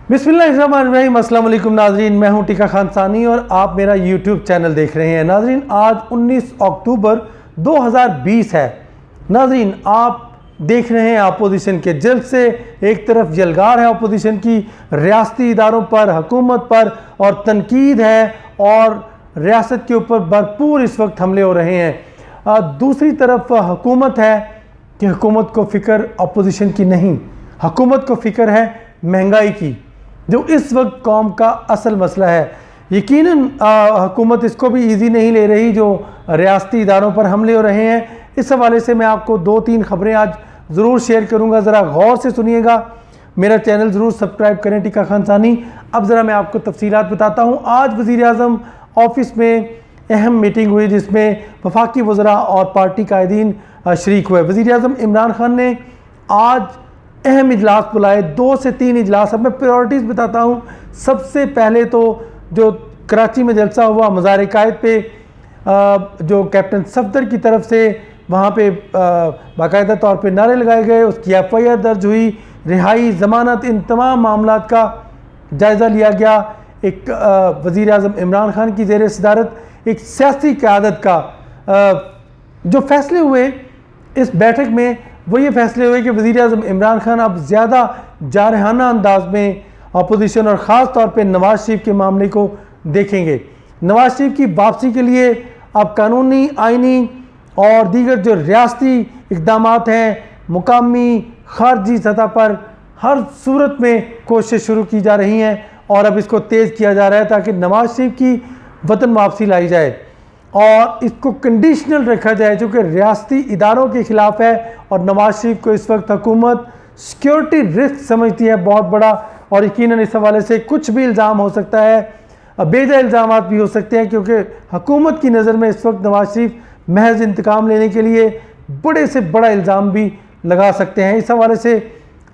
बिस्मिल्लाहिर्रहमानिर्रहीम, अस्सलाम वालेकुम नाजरीन। मैं हूं टीका खान सानी और आप मेरा यूट्यूब चैनल देख रहे हैं। नाजरीन, आज 19 अक्टूबर 2020 है। नाजरीन, आप देख रहे हैं अपोजिशन के जलसे। एक तरफ यलगार है अपोजिशन की रियासती इदारों पर, हुकूमत पर, और तनकीद है और रियासत के ऊपर भरपूर इस वक्त हमले हो रहे हैं। दूसरी तरफ हुकूमत है कि हुकूमत को फ़िक्र अपोजिशन की नहीं, हुकूमत को फ़िक्र है महंगाई की, जो इस वक्त कौम का असल मसला है। यकीनन हुकूमत इसको भी इजी नहीं ले रही जो रियासती इदारों पर हमले हो रहे हैं। इस हवाले से मैं आपको 2-3 खबरें आज ज़रूर शेयर करूंगा, ज़रा गौर से सुनिएगा। मेरा चैनल ज़रूर सब्सक्राइब करें, टीका खान सानी। अब ज़रा मैं आपको तफसीलात बताता हूँ। आज वज़ीर-ए-आज़म ऑफिस में अहम मीटिंग हुई जिसमें वफाकी वज़रा और पार्टी कायदीन शरीक हुए। वज़ीर-ए-आज़म इमरान खान ने आज अहम इजलास बुलाए, 2 से 3 इजलास। अब मैं प्रायोरिटीज़ बताता हूँ। सबसे पहले तो जो कराची में जलसा हुआ मज़ार कायद पे, जो कैप्टन सफदर की तरफ से वहाँ पे बाकायदा तौर पे नारे लगाए गए, उसकी FIR दर्ज हुई, रिहाई, ज़मानत, इन तमाम मामलात का जायज़ा लिया गया। एक वज़ीर-ए-आज़म इमरान खान की ज़ेर सदारत एक सियासी क़यादत का जो फ़ैसले हुए इस बैठक में, वो ये फैसले हुए कि वज़ीर-ए-आज़म इमरान खान अब ज़्यादा जारहाना अंदाज में अपोजिशन और ख़ास तौर पे नवाज़ शरीफ के मामले को देखेंगे। नवाज़ शरीफ की वापसी के लिए अब कानूनी, आइनी और दीगर जो रियासती इक़दामात हैं, मुकामी ख़ारजी सतह पर हर सूरत में कोशिश शुरू की जा रही हैं और अब इसको तेज़ किया जा रहा है ताकि नवाज़ शरीफ की वतन वापसी लाई जाए और इसको कंडीशनल रखा जाए, जो कि रियासती इदारों के ख़िलाफ़ है। और नवाज़ शरीफ को इस वक्त हुकूमत सिक्योरिटी रिस्क समझती है बहुत बड़ा, और यकीनन इस हवाले से कुछ भी इल्ज़ाम हो सकता है, बेजा इल्ज़ामात भी हो सकते हैं, क्योंकि हुकूमत की नज़र में इस वक्त नवाज़ शरीफ महज इंतकाम लेने के लिए बड़े से बड़ा इल्ज़ाम भी लगा सकते हैं। इस हवाले से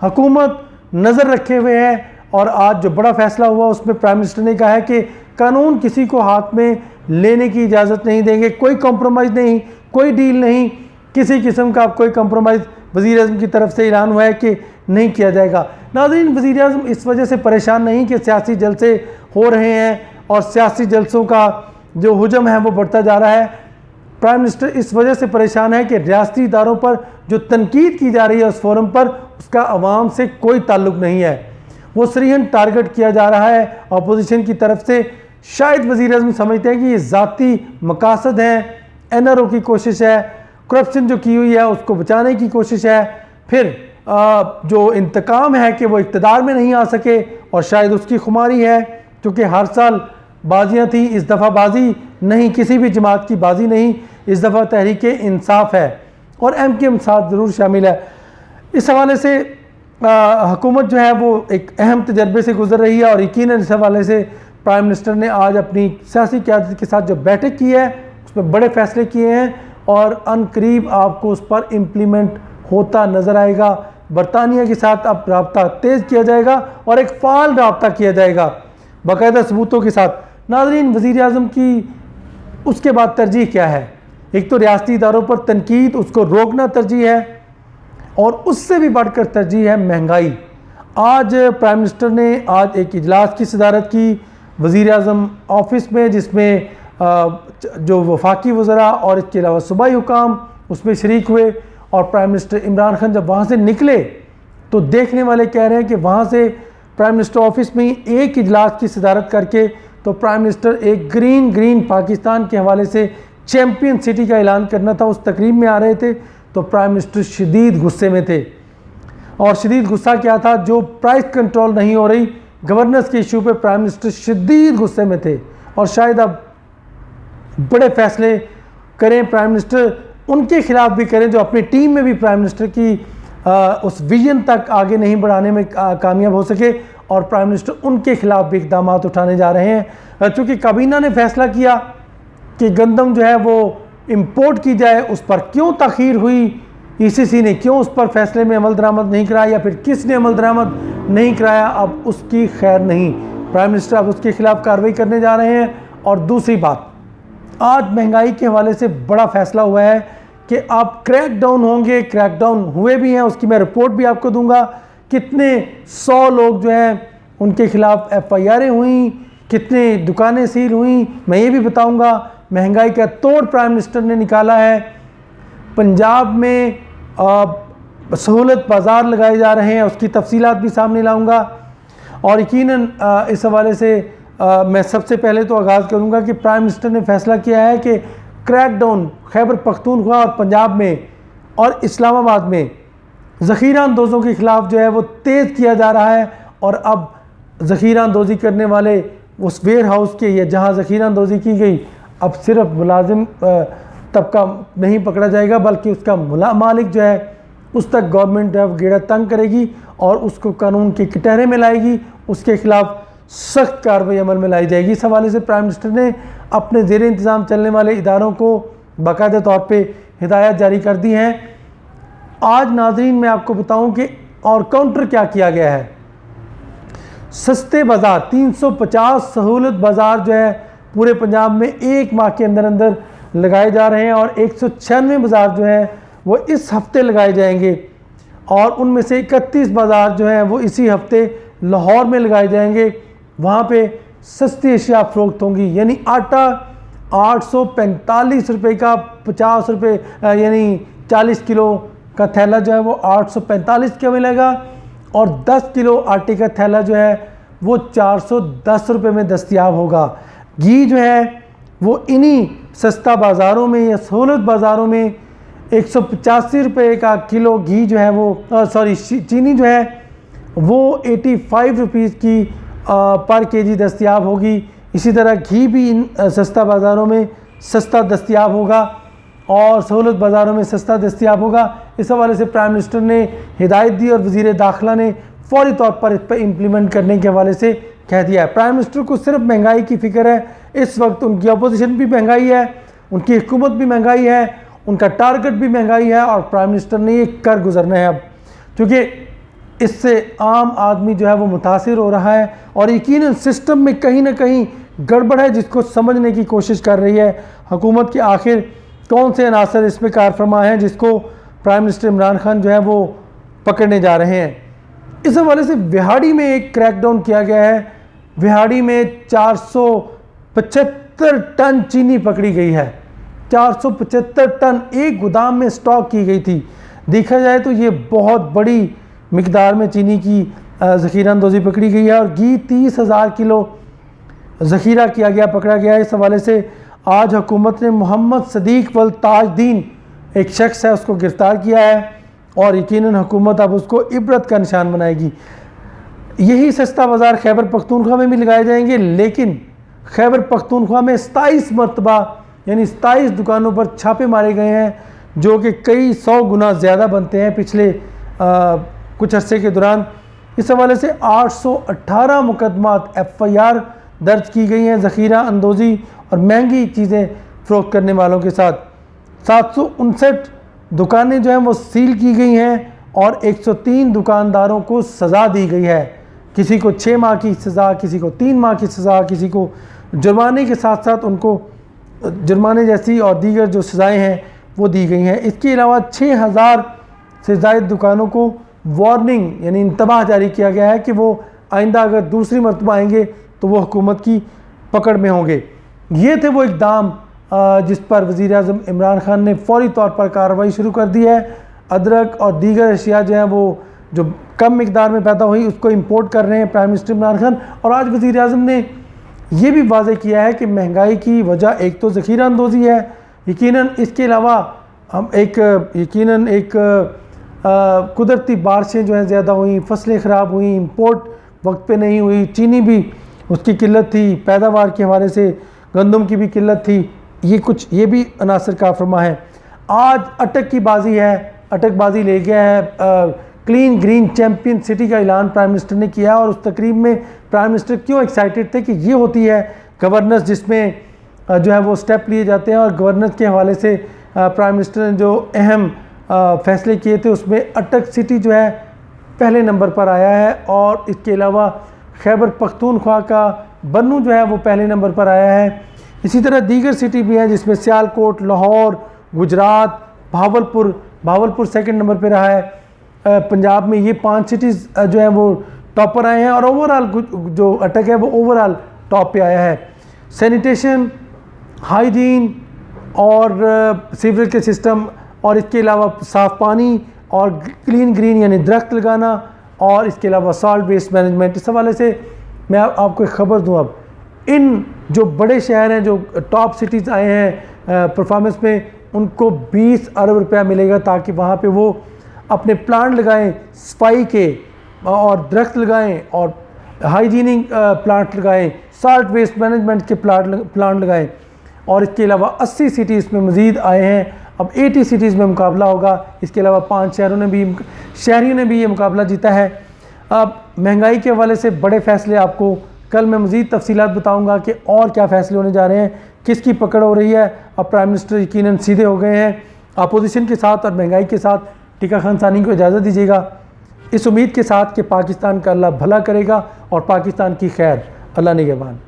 हुकूमत नज़र रखे हुए है और आज जो बड़ा फ़ैसला हुआ उसमें प्राइम मिनिस्टर ने कहा है कि कानून किसी को हाथ में लेने की इजाज़त नहीं देंगे, कोई कॉम्प्रोमाइज़ नहीं, कोई डील नहीं, किसी किस्म का कोई कॉम्प्रोमाइज़ वज़ीर-ए-आज़म की तरफ से ऐलान हुआ है कि नहीं किया जाएगा। नाज़रीन, वज़ीर-ए-आज़म इस वजह से परेशान नहीं कि सियासी जलसे हो रहे हैं और सियासी जलसों का जो हुजम है वो बढ़ता जा रहा है। प्राइम मिनिस्टर इस वजह से परेशान है कि रियासती इदारों पर जो तनकीद की जा रही है उस फोरम पर, उसका अवाम से कोई ताल्लुक़ नहीं है। वो सरीहन टारगेट किया जा रहा है अपोजिशन की तरफ से। शायद वज़ीर-ए-आज़म समझते हैं कि ये ज़ाती मकासद हैं, NRO की कोशिश है, करप्शन जो की हुई है उसको बचाने की कोशिश है, फिर जो इंतकाम है कि वो इक़्तिदार में नहीं आ सके, और शायद उसकी खुमारी है, क्योंकि हर साल बाजियाँ थी, इस दफ़ा बाजी नहीं, किसी भी जमात की बाजी नहीं, इस दफ़ा तहरीक इंसाफ है और MKM साथ ज़रूर शामिल है। इस हवाले से हुकूमत जो है वो एक अहम तजर्बे से गुजर रही है और यकीनन इस हवाले से प्राइम मिनिस्टर ने आज अपनी सियासी क़यादत के साथ जो बैठक की है उसमें बड़े फ़ैसले किए हैं और अनकरीब आपको उस पर इम्प्लीमेंट होता नज़र आएगा। बरतानिया के साथ अब रब्ता तेज़ किया जाएगा और एक फ़ाल रब्ता किया जाएगा बाकायदा सबूतों के साथ। नाज़रीन, वज़ीर-ए-आज़म की उसके बाद तरजीह क्या है? एक तो रियासती इदारों पर तनकीद, उसको रोकना तरजीह है, और उससे भी बढ़कर तरजीह है महंगाई। आज प्राइम मिनिस्टर ने आज एक इजलास की सदारत की वज़ीर-ए-आज़म ऑफिस में, जिसमें जो वफाकी वज़रा और इसके अलावा सूबाई हुकाम उसमें शरीक हुए। और प्राइम मिनिस्टर इमरान खान जब वहाँ से निकले तो देखने वाले कह रहे हैं कि वहाँ से प्राइम मिनिस्टर ऑफिस में ही एक इजलास की सदारत करके तो प्राइम मिनिस्टर एक ग्रीन पाकिस्तान के हवाले से चैम्पियन सिटी का ऐलान करना था, उस तकरीब में आ रहे थे तो प्राइम मिनिस्टर शदीद गुस्से में थे। और शदीद गुस्सा क्या था? जो प्राइस कंट्रोल नहीं हो रही, गवर्नेंस के इशू पे प्राइम मिनिस्टर शदीद गुस्से में थे और शायद अब बड़े फैसले करें प्राइम मिनिस्टर, उनके ख़िलाफ़ भी करें जो अपनी टीम में भी प्राइम मिनिस्टर की उस विजन तक आगे नहीं बढ़ाने में कामयाब हो सके, और प्राइम मिनिस्टर उनके ख़िलाफ़ भी इक़दाम उठाने जा रहे हैं। चूँकि काबीना ने फैसला किया कि गंदम जो है वो इंपोर्ट की जाए, उस पर क्यों तख़ीर हुई, ECC ने क्यों उस पर फैसले में अमल दरामद नहीं कराया या फिर किसने अमल दरामद नहीं कराया, अब उसकी खैर नहीं। प्राइम मिनिस्टर अब उसके ख़िलाफ़ कार्रवाई करने जा रहे हैं। और दूसरी बात, आज महंगाई के हवाले से बड़ा फ़ैसला हुआ है कि आप क्रैकडाउन होंगे, क्रैकडाउन हुए भी हैं, उसकी मैं रिपोर्ट भी आपको दूंगा। कितने 100 लोग जो हैं उनके खिलाफ FIR हुई, कितने दुकानें सील हुई, मैं ये भी बताऊंगा। महंगाई का तोड़ प्राइम मिनिस्टर ने निकाला है। पंजाब में सहूलत बाज़ार लगाए जा रहे हैं, उसकी तफसीलात भी सामने लाऊंगा। और यकीनन इस हवाले से मैं सबसे पहले तो आगाज़ करूंगा कि प्राइम मिनिस्टर ने फैसला किया है कि क्रैकडाउन खैबर पख्तूनख्वा और पंजाब में और इस्लामाबाद में ज़ख़ीरा अंदोज़ों के ख़िलाफ़ जो है वो तेज़ किया जा रहा है। और अब ज़ख़ीरा अंदोज़ी करने वाले उस वेयर हाउस के या जहाँ ज़ख़ीरा अंदोज़ी की गई, अब सिर्फ मुलाजिम तबका नहीं पकड़ा जाएगा, बल्कि उसका मालिक जो है उस तक गवर्नमेंट जो है गेड़ा तंग करेगी और उसको कानून के कटहरे में लाएगी, उसके खिलाफ सख्त कार्रवाई अमल में लाई जाएगी। इस हवाले से प्राइम मिनिस्टर ने अपने ज़ेर इंतज़ाम चलने वाले इदारों को बाकायदा तौर पे हिदायत जारी कर दी हैं। आज नाज़रीन मैं आपको बताऊं कि और काउंटर क्या किया गया है। सस्ते बाज़ार 350 सहूलत बाज़ार जो है पूरे पंजाब में एक माह के अंदर अंदर लगाए जा रहे हैं और 196 बाज़ार जो है वो इस हफ्ते लगाए जाएंगे और उनमें से 31 बाज़ार जो हैं वो इसी हफ्ते लाहौर में लगाए जाएंगे। वहाँ पे सस्ती अशिया फ़रोख्त होंगी, यानी आटा 845 रुपये का 50 रुपये यानी 40 किलो का थैला जो है वो 845 का मिलेगा और 10 किलो आटे का थैला जो है वो 410 रुपये में दस्तयाब होगा। घी जो है वो इन्हीं सस्ता बाज़ारों में या सहूलत बाज़ारों में 185 रुपये का किलो घी जो है वो चीनी जो है वो 85 रुपीज़ की पर केजी दस्तयाब होगी। इसी तरह घी भी इन सस्ता बाज़ारों में सस्ता दस्तयाब होगा और सहूलत बाज़ारों में सस्ता दस्तयाब होगा। इस हवाले से प्राइम मिनिस्टर ने हिदायत दी और वज़ीर दाखिला ने फौरी तौर पर इस पर इम्प्लीमेंट करने के हवाले से कह दिया है। प्राइम मिनिस्टर को सिर्फ महंगाई की फ़िक्र है। इस वक्त उनकी अपोजिशन भी महंगाई है, उनकी हुकूमत भी महंगाई है, उनका टारगेट भी महंगाई है और प्राइम मिनिस्टर ने ये कर गुजरना है अब, क्योंकि इससे आम आदमी जो है वो मुतासिर हो रहा है और यकीनन सिस्टम में कहीं ना कहीं गड़बड़ है जिसको समझने की कोशिश कर रही है हुकूमत कि आखिर कौन से अनासर इसमें कारफरमा हैं जिसको प्राइम मिनिस्टर इमरान खान जो है वो पकड़ने जा रहे हैं। इस हवाले से विहाड़ी में एक क्रैकडाउन किया गया है। विहाड़ी में 475 टन चीनी पकड़ी गई है। 475 टन एक गोदाम में स्टॉक की गई थी। देखा जाए तो ये बहुत बड़ी मिकदार में चीनी की ज़ख़ीरा अंदोज़ी पकड़ी गई है और घी 30,000 किलो ज़ख़ीरा किया गया, पकड़ा गया है। इस हवाले से आज हुकूमत ने मोहम्मद सदीक वल ताजदीन एक शख्स है उसको गिरफ़्तार किया है और यकीनन हुकूमत अब उसको इबरत का निशान बनाएगी। यही सस्ता बाज़ार खैबर पख्तूनख्वा में भी लगाए जाएंगे, लेकिन खैबर पख्तूनख्वा में 27 मरतबा यानी 27 दुकानों पर छापे मारे गए हैं जो कि कई 100 गुना ज़्यादा बनते हैं पिछले कुछ अरसे के दौरान। इस हवाले से 818 मुकदमात FIR दर्ज की गई हैं ज़ख़ीरा अंदोज़ी और महंगी चीज़ें फ़रोख्त करने वालों के साथ। 759 दुकानें जो हैं वो सील की गई हैं और 103 दुकानदारों को सज़ा दी गई है। किसी को 6 माह की सज़ा, किसी को 3 माह की सज़ा, किसी को जुर्माने के साथ साथ उनको जुर्माने जैसी और दीगर जो सज़ाएँ हैं वो दी गई हैं। इसके अलावा 6000 से ज़ायद दुकानों को वार्निंग यानी इंतबाह जारी किया गया है कि वो आइंदा अगर दूसरी मरतबा आएंगे तो वो हुकूमत की पकड़ में होंगे। ये थे वो इक़दाम जिस पर वज़ीर-ए-आज़म इमरान खान ने फौरी तौर पर कार्रवाई शुरू कर दी है। अदरक और दीगर अशिया जो हैं वो जो कम मिकदार में पैदा हुई उसको इंपोर्ट कर रहे हैं प्राइम मिनिस्टर इमरान खान। और आज वज़ीर-ए-आज़म ने ये भी वाज़ेह किया है कि महंगाई की वजह एक तो ज़ख़ीरा अंदोज़ी है, यकीनन इसके अलावा हम एक कुदरती बारिशें जो हैं ज़्यादा हुई, फसलें ख़राब हुई, इंपोर्ट वक्त पे नहीं हुई, चीनी भी उसकी किल्लत थी, पैदावार के हवाले से गंदम की भी किल्लत थी। ये भी अनासर का फरमा है। आज अटक की बाजी है, अटकबाजी ले गया है। क्लीन ग्रीन चैम्पियन सिटी का ऐलान प्राइम मिनिस्टर ने किया और उस तकरीब में प्राइम मिनिस्टर क्यों एक्साइटेड थे कि ये होती है गवर्नेंस जिसमें जो है वो स्टेप लिए जाते हैं और गवर्नेंस के हवाले से प्राइम मिनिस्टर ने जो अहम फैसले किए थे उसमें अटक सिटी जो है पहले नंबर पर आया है और इसके अलावा खैबर पख्तूनख्वा का बन्नू जो है वो पहले नंबर पर आया है। इसी तरह दीगर सिटी भी हैं जिसमें सियालकोट, लाहौर, गुजरात, भावलपुर सेकंड नंबर पर रहा है। पंजाब में ये 5 सिटीज़ जो हैं वो टॉप पर आए हैं और ओवरऑल जो अटक है वो ओवरऑल टॉप पे आया है। सैनिटेशन, हाइजीन और सीवरेज के सिस्टम और इसके अलावा साफ़ पानी और क्लीन ग्रीन यानी दरख्त लगाना और इसके अलावा सॉल्ट वेस्ट मैनेजमेंट, इस हवाले से मैं आपको एक ख़बर दूँ। अब इन जो बड़े शहर हैं जो टॉप सिटीज़ आए हैं परफॉर्मेंस में, उनको 20 अरब रुपया मिलेगा ताकि वहाँ पे वो अपने प्लांट लगाएं सफाई के और दरख्त लगाएं और हाइजीनिक प्लांट लगाएं, सॉल्ट वेस्ट मैनेजमेंट के प्लांट लगाएं। और इसके अलावा 80 सिटीज़ में मज़ीद आए हैं। अब 80 सिटीज़ में मुकाबला होगा। इसके अलावा 5 शहरियों ने भी ये मुकाबला जीता है। अब महंगाई के हवाले से बड़े फ़ैसले आपको कल मैं मज़ीद तफसीलात बताऊंगा कि और क्या फ़ैसले होने जा रहे हैं, किसकी पकड़ हो रही है। अब प्राइम मिनिस्टर यकीनन सीधे हो गए हैं अपोजिशन के साथ और महंगाई के साथ। टीका खान सानी को इजाज़त दीजिएगा इस उम्मीद के साथ कि पाकिस्तान का अल्लाह भला करेगा और पाकिस्तान की खैर। अल्लाह निगहबान।